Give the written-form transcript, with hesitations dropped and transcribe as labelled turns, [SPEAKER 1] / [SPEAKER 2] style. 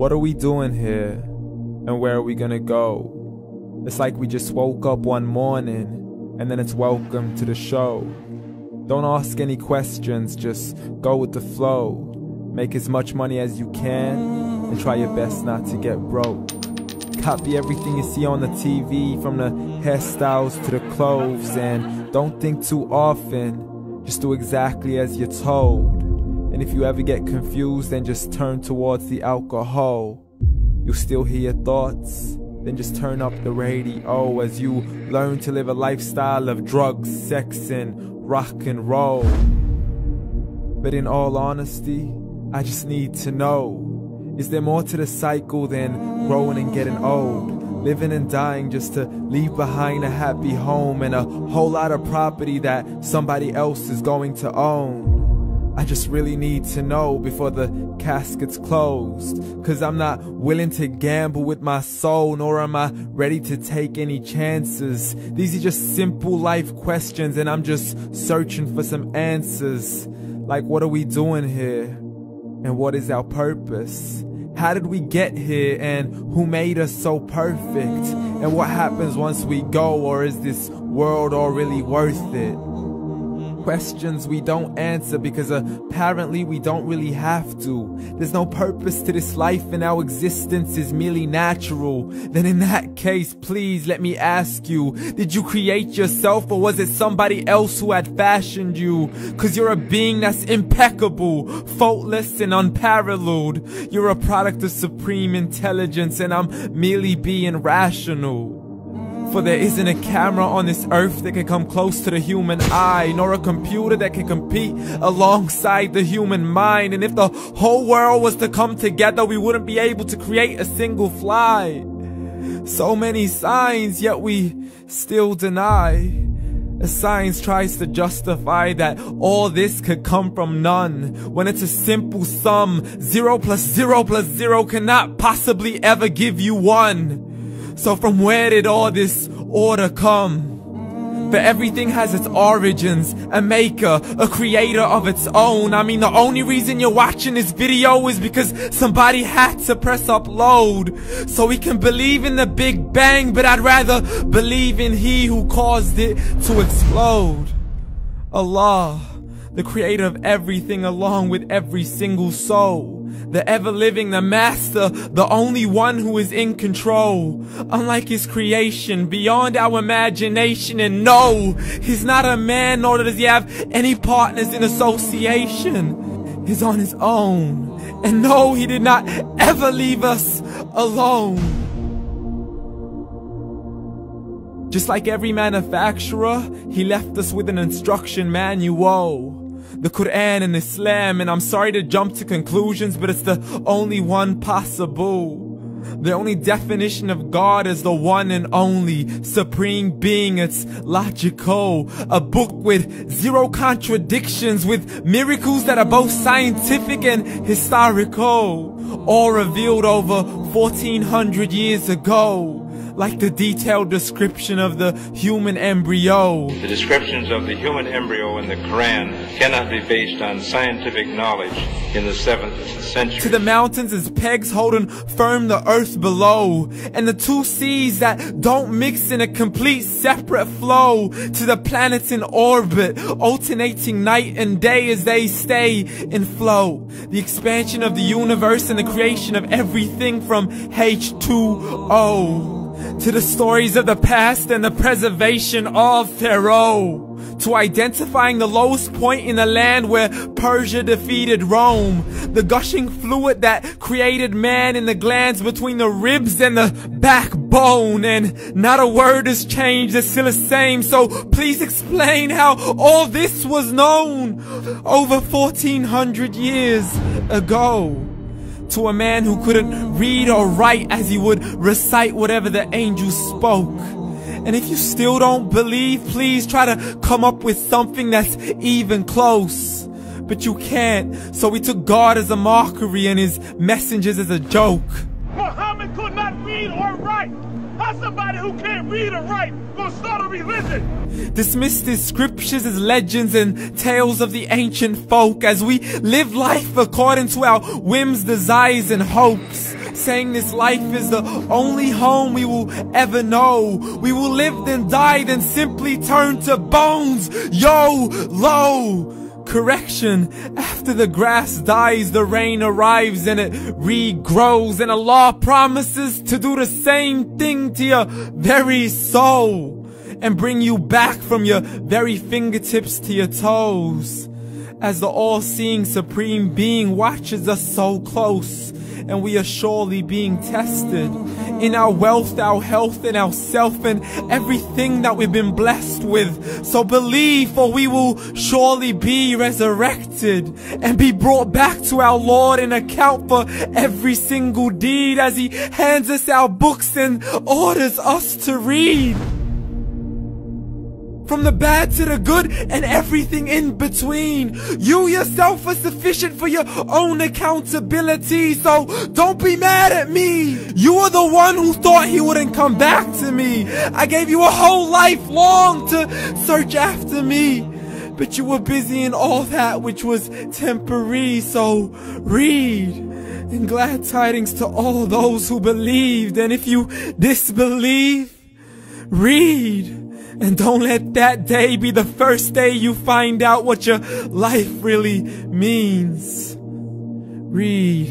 [SPEAKER 1] What are we doing here? And where are we gonna go? It's like we just woke up one morning, and then it's welcome to the show. Don't ask any questions, just go with the flow. Make as much money as you can, and try your best not to get broke. Copy everything you see on the TV, from the hairstyles to the clothes, and don't think too often, just do exactly as you're told. And if you ever get confused, then just turn towards the alcohol. You'll still hear your thoughts, then just turn up the radio as you learn to live a lifestyle of drugs, sex, and rock and roll. But in all honesty, I just need to know, is there more to the cycle than growing and getting old? Living and dying just to leave behind a happy home and a whole lot of property that somebody else is going to own. I just really need to know before the casket's closed, 'cause I'm not willing to gamble with my soul, nor am I ready to take any chances. These are just simple life questions, and I'm just searching for some answers. Like, what are we doing here? And what is our purpose? How did we get here, and who made us so perfect? And what happens once we go, or is this world all really worth it? Questions we don't answer because apparently we don't really have to. There's no purpose to this life and our existence is merely natural. Then in that case, please let me ask you, did you create yourself, or was it somebody else who had fashioned you? 'Cause you're a being that's impeccable, faultless and unparalleled. You're a product of supreme intelligence, and I'm merely being rational. For there isn't a camera on this earth that can come close to the human eye, nor a computer that can compete alongside the human mind. And if the whole world was to come together, we wouldn't be able to create a single fly. So many signs, yet we still deny. As science tries to justify that all this could come from none, when it's a simple sum. 0 plus 0 plus 0 cannot possibly ever give you 1. So from where did all this order come? For everything has its origins, a maker, a creator of its own. I mean, the only reason you're watching this video is because somebody had to press upload. So we can believe in the Big Bang, but I'd rather believe in He who caused it to explode. Allah, the creator of everything, along with every single soul. The ever-living, the master, the only one who is in control. Unlike his creation, beyond our imagination. And no, he's not a man, nor does he have any partners in association. He's on his own. And no, he did not ever leave us alone. Just like every manufacturer, he left us with an instruction manual. The Quran and Islam, and I'm sorry to jump to conclusions, but it's the only one possible. The only definition of God is the one and only supreme being. It's logical, a book with 0 contradictions, with miracles that are both scientific and historical, all revealed over 1400 years ago. Like the detailed description of the human embryo.
[SPEAKER 2] The descriptions of the human embryo in the Quran cannot be based on scientific knowledge in the 7th century.
[SPEAKER 1] To the mountains as pegs holding firm the earth below, and the 2 seas that don't mix in a complete separate flow. To the planets in orbit, alternating night and day as they stay in flow. The expansion of the universe and the creation of everything from H2O. To the stories of the past and the preservation of Pharaoh. To identifying the lowest point in the land where Persia defeated Rome. The gushing fluid that created man in the glands between the ribs and the backbone. And not a word has changed, it's still the same. So please explain how all this was known over 1400 years ago. To a man who couldn't read or write, as he would recite whatever the angels spoke. And if you still don't believe, please try to come up with something that's even close. But you can't, so we took God as a mockery and his messengers as a joke.
[SPEAKER 3] Muhammad could not read or write. How's somebody who can't read or write gonna start a religion?
[SPEAKER 1] Dismissed his scriptures as legends and tales of the ancient folk, as we live life according to our whims, desires, and hopes. saying this life is the only home we will ever know. We will live then die, then simply turn to bones. YOLO! Correction, after the grass dies, the rain arrives and it regrows, and Allah promises to do the same thing to your very soul and bring you back from your very fingertips to your toes, as the all-seeing supreme being watches us so close, and we are surely being tested in our wealth, our health, and our self, and everything that we've been blessed with. So believe, for we will surely be resurrected and be brought back to our Lord and account for every single deed, as He hands us our books and orders us to read. From the bad to the good and everything in between. You yourself are sufficient for your own accountability, so don't be mad at me. You are the one who thought He wouldn't come back to me. I gave you a whole life long to search after me, but you were busy in all that which was temporary. So read, and glad tidings to all those who believed. And if you disbelieve, read. And don't let that day be the first day you find out what your life really means. Read.